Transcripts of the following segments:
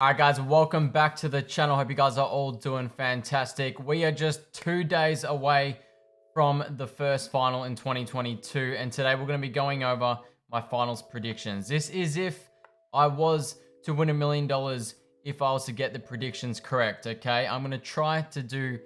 All right, guys, welcome back to the channel. Hope you guys are all doing fantastic. We are just 2 days away from the first final in 2022, and today we're going to be going over my finals predictions. This is if I was to win $1 million, if I was to get the predictions correct, okay? I'm going to try to do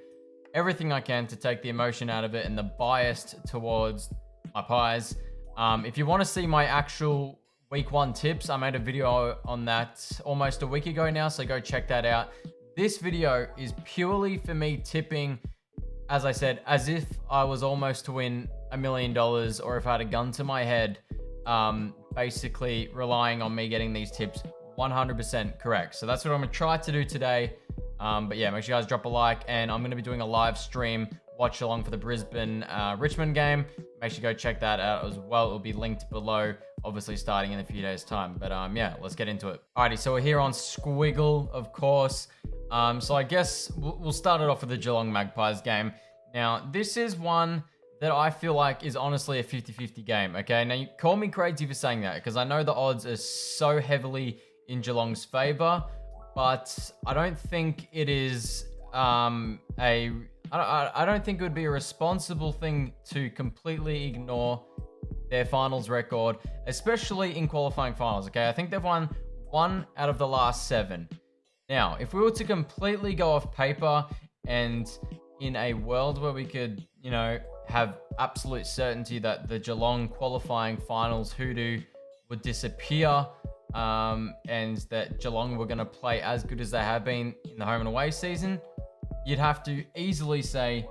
everything I can to take the emotion out of it and the bias towards my pies. If you want to see my actual week one tips, I made a video on that almost a week ago now, so go check that out. This video is purely for me tipping, as I said, as if I was almost to win $1 million or if I had a gun to my head, basically relying on me getting these tips 100% correct. So that's what I'm gonna try to do today. But yeah, make sure you guys drop a like, and I'm gonna be doing a live stream watch along for the Brisbane Richmond game. Make sure you go check that out as well. It'll be linked below, obviously starting in a few days time. But yeah, let's get into it. Alrighty, so we're here on Squiggle, of course. So I guess we'll start it off with the Geelong Magpies game. Now, this is one that I feel like is honestly a 50-50 game, okay? Now, you call me crazy for saying that, because I know the odds are so heavily in Geelong's favor, but I don't think it is I don't think it would be a responsible thing to completely ignore their finals record, especially in qualifying finals, okay? I think they've won 1 out of the last 7. Now, if we were to completely go off paper and in a world where we could, have absolute certainty that the Geelong qualifying finals hoodoo would disappear, and that Geelong were going to play as good as they have been in the home and away season, you'd have to easily say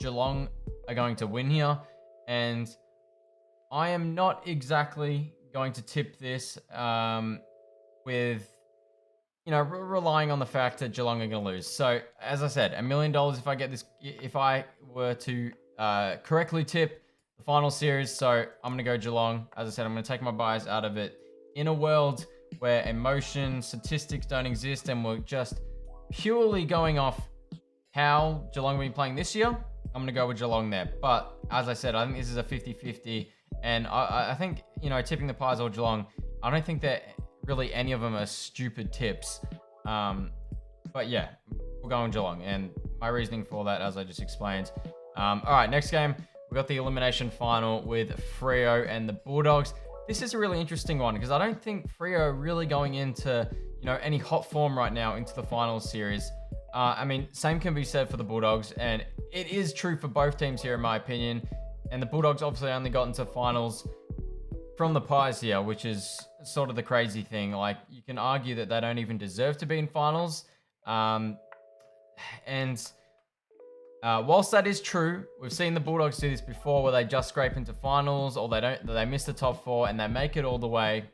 Geelong are going to win here. And I am not exactly going to tip this with, relying on the fact that Geelong are going to lose. So, as I said, $1 million if I get this, if I were to correctly tip the final series. So, I'm going to go Geelong. As I said, I'm going to take my bias out of it. In a world where emotion, statistics don't exist, and we're just purely going off how Geelong will be playing this year, I'm going to go with Geelong there. But as I said, I think this is a 50-50. And I think, tipping the Pies or Geelong, I don't think that really any of them are stupid tips. But yeah, we're going Geelong. And my reasoning for that, as I just explained. All right, next game, we got the elimination final with Freo and the Bulldogs. This is a really interesting one because I don't think Freo are really going into, any hot form right now into the finals series. Same can be said for the Bulldogs, and it is true for both teams here, in my opinion. And the Bulldogs obviously only got into finals from the Pies here, which is sort of the crazy thing. Like, you can argue that they don't even deserve to be in finals. Whilst that is true, we've seen the Bulldogs do this before, where they just scrape into finals, or they miss the top 4 and they make it all the way.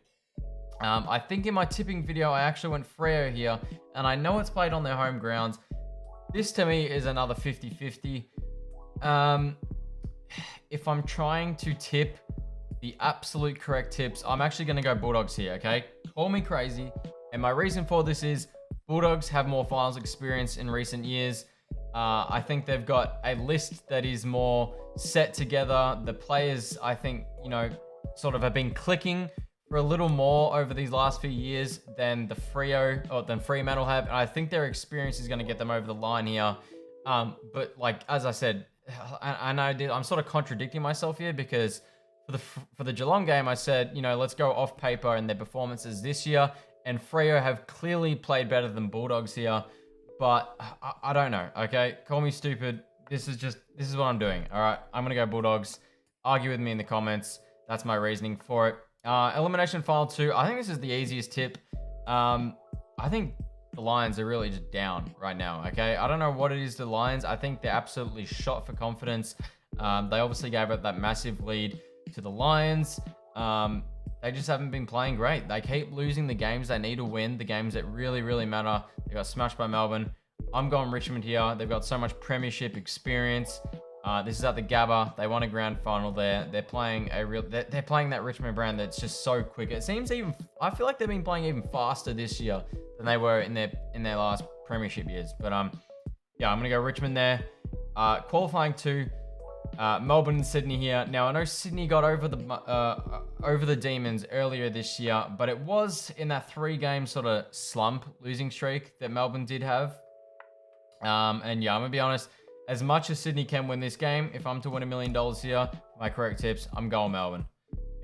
I think in my tipping video, I actually went Freo here, and I know it's played on their home grounds. This to me is another 50-50. If I'm trying to tip the absolute correct tips, I'm actually going to go Bulldogs here, okay? Call me crazy. And my reason for this is Bulldogs have more finals experience in recent years. I think they've got a list that is more set together. The players, I think, sort of have been clicking for a little more over these last few years than Fremantle have. And I think their experience is going to get them over the line here. But like, as I said, I know I'm sort of contradicting myself here, because for the Geelong game, I said, let's go off paper and their performances this year. And Freo have clearly played better than Bulldogs here. But I don't know, okay? Call me stupid. This is what I'm doing, all right? I'm going to go Bulldogs. Argue with me in the comments. That's my reasoning for it. Elimination final 2. I think this is the easiest tip. I think the Lions are really just down right now, okay? I don't know what it is to the Lions. I think they're absolutely shot for confidence. They obviously gave up that massive lead to the Lions. They just haven't been playing great. They keep losing the games they need to win, the games that really, really matter. They got smashed by Melbourne. I'm going Richmond here. They've got so much premiership experience. This is at the Gabba. They won a grand final there. They're playing they're playing that Richmond brand that's just so quick. It seems I feel like they've been playing even faster this year than they were in their last premiership years. But yeah, I'm gonna go Richmond there. Qualifying 2. Melbourne and Sydney here. Now I know Sydney got over the Demons earlier this year, but it was in that 3-game sort of slump losing streak that Melbourne did have. And yeah, I'm gonna be honest. As much as Sydney can win this game, if I'm to win $1 million here, my correct tips, I'm going Melbourne.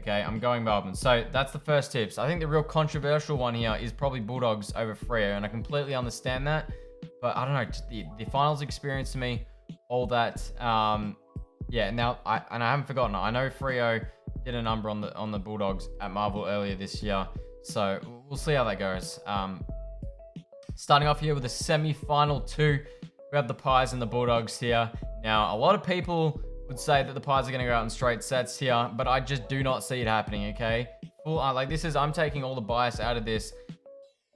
Okay, I'm going Melbourne. So that's the first tips. I think the real controversial one here is probably Bulldogs over Freo, and I completely understand that. But I don't know, just the finals experience to me, all that. Yeah, now I haven't forgotten. I know Freo did a number on the Bulldogs at Marvel earlier this year, so we'll see how that goes. Starting off here with the semi-final 2. We have the Pies and the Bulldogs here. Now, a lot of people would say that the Pies are going to go out in straight sets here, but I just do not see it happening, okay? I'm taking all the bias out of this.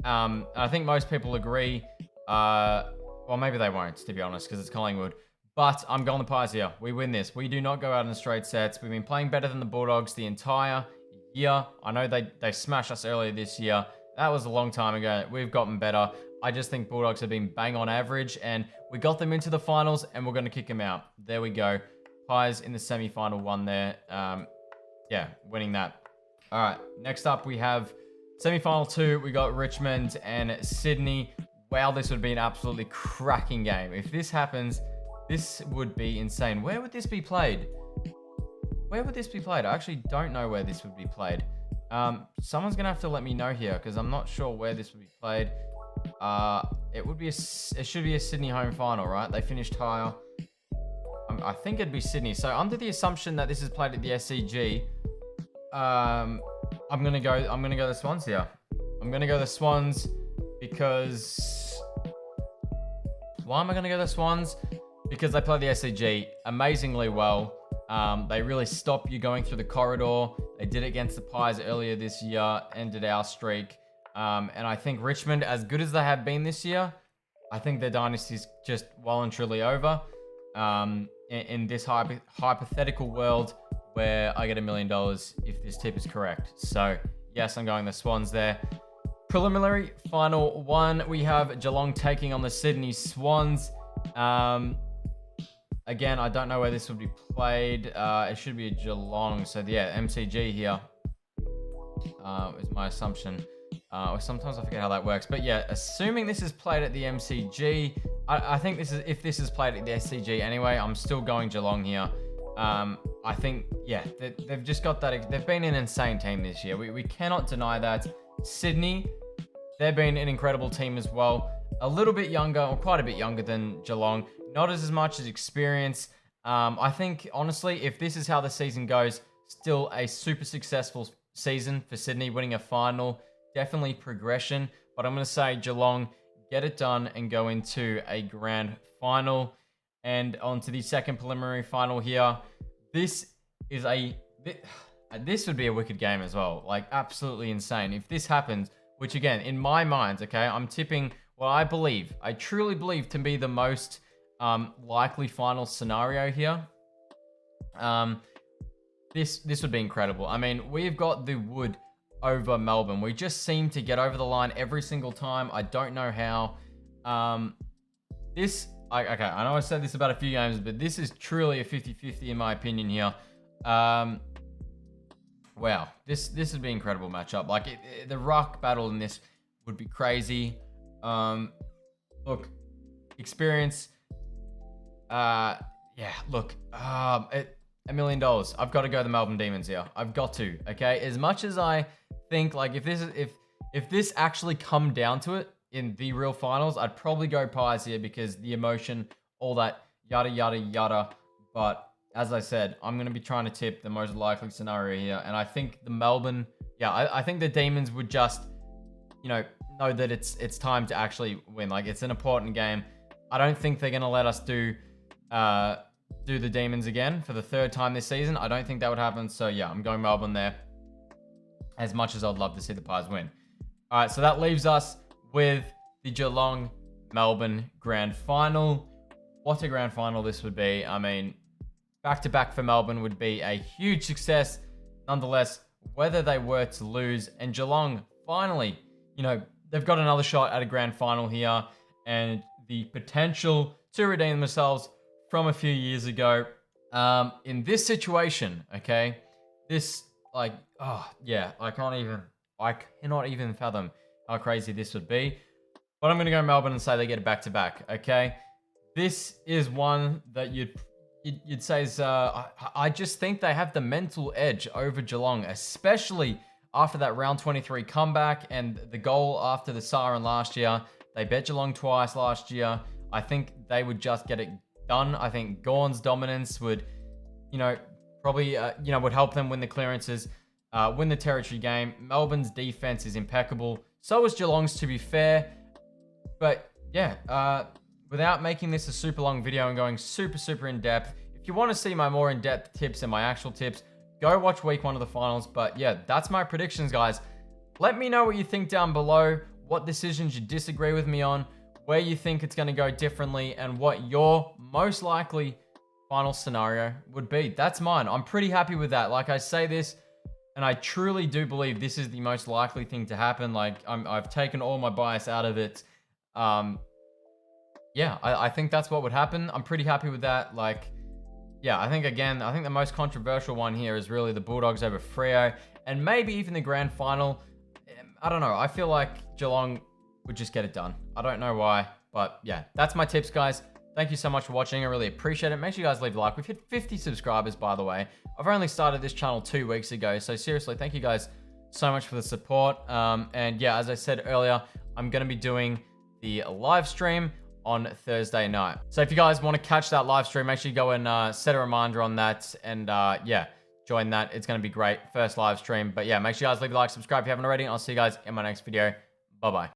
I think most people agree. Well, maybe they won't, to be honest, because it's Collingwood. But I'm going the Pies here. We win this. We do not go out in straight sets. We've been playing better than the Bulldogs the entire year. I know they smashed us earlier this year. That was a long time ago. We've gotten better. I just think Bulldogs have been bang on average, and we got them into the finals, and we're going to kick them out. There we go. Pies in the semi-final 1 there. Yeah, winning that. All right, next up we have semi-final 2. We got Richmond and Sydney. Wow, this would be an absolutely cracking game. If this happens, this would be insane. Where would this be played? Where would this be played? I actually don't know where this would be played. Someone's going to have to let me know here, because I'm not sure where this would be played. It should be a Sydney home final, right? They finished higher. I think it'd be Sydney. So under the assumption that this is played at the SCG, I'm gonna go the Swans here. I'm gonna go the Swans because why am I gonna go the Swans? Because they play the SCG amazingly well. They really stop you going through the corridor. They did it against the Pies earlier this year, ended our streak. And I think Richmond, as good as they have been this year, I think their dynasty's just well and truly over. In this hypothetical world where I get $1 million if this tip is correct. So yes, I'm going the Swans there. Preliminary final 1, we have Geelong taking on the Sydney Swans. Again, I don't know where this would be played. It should be a Geelong. So yeah, MCG here is my assumption. Sometimes I forget how that works. But yeah, assuming this is played at the MCG, I think if this is played at the SCG anyway, I'm still going Geelong here. I think, yeah, they've just got that. They've been an insane team this year. We cannot deny that. Sydney, they've been an incredible team as well. A little bit younger, or quite a bit younger than Geelong. Not as much as experience. I think, honestly, if this is how the season goes, still a super successful season for Sydney, winning a final. Definitely progression. But I'm going to say Geelong, get it done and go into a grand final. And on to the second preliminary final here. This would be a wicked game as well. Like, absolutely insane. If this happens, which again, in my mind, okay, I'm tipping what I truly believe to be the most likely final scenario here. This would be incredible. I mean, we've got the wood over Melbourne. We just seem to get over the line every single time. I don't know how. Okay, I know I said this about a few games, but this is truly a 50-50 in my opinion here. Wow, this would be an incredible matchup. Like, the ruck battle in this would be crazy. Look, experience. $1 million. I've got to go the Melbourne Demons here. I've got to. Okay, as much as I think, like, if this actually come down to it in the real finals, I'd probably go Pies here because the emotion, all that yada yada yada. But as I said, I'm going to be trying to tip the most likely scenario here, and I think the Melbourne, I think the Demons would just, know that it's time to actually win. Like, it's an important game. I don't think they're going to let us do the Demons again for the 3rd time this season. I don't think that would happen. So yeah, I'm going Melbourne there, as much as I'd love to see the Pies win. All right, so that leaves us with the Geelong Melbourne grand final. What a grand final this would be. I mean, back-to-back for Melbourne would be a huge success. Nonetheless, whether they were to lose, and Geelong finally, they've got another shot at a grand final here, and the potential to redeem themselves from a few years ago. In this situation, okay, this like, oh yeah, I cannot even fathom how crazy this would be. But I'm gonna go Melbourne and say they get it back to back. Okay, this is one that you'd say is I just think they have the mental edge over Geelong, especially after that round 23 comeback and the goal after the siren last year. They bet Geelong twice last year. I think they would just get it done. I think Gawn's dominance would, probably, would help them win the clearances, win the territory game. Melbourne's defense is impeccable. So is Geelong's, to be fair. But yeah, without making this a super long video and going super in depth, if you want to see my more in-depth tips and my actual tips, go watch week 1 of the finals. But yeah, that's my predictions, guys. Let me know what you think down below, what decisions you disagree with me on, where you think it's going to go differently, and what your most likely final scenario would be. That's mine. I'm pretty happy with that. Like, I say this, and I truly do believe this is the most likely thing to happen. Like, I've taken all my bias out of it. Yeah, I think that's what would happen. I'm pretty happy with that. Like, yeah, I think the most controversial one here is really the Bulldogs over Freo, and maybe even the grand final. I don't know. I feel like Geelong would just get it done. I don't know why, but yeah, that's my tips, guys. Thank you so much for watching. I really appreciate it. Make sure you guys leave a like. We've hit 50 subscribers, by the way. I've only started this channel 2 weeks ago, so seriously, thank you guys so much for the support. And yeah, as I said earlier, I'm going to be doing the live stream on Thursday night. So if you guys want to catch that live stream, make sure you go and set a reminder on that, and yeah, join that. It's going to be great. First live stream. But yeah, make sure you guys leave a like, subscribe if you haven't already, and I'll see you guys in my next video. Bye-bye.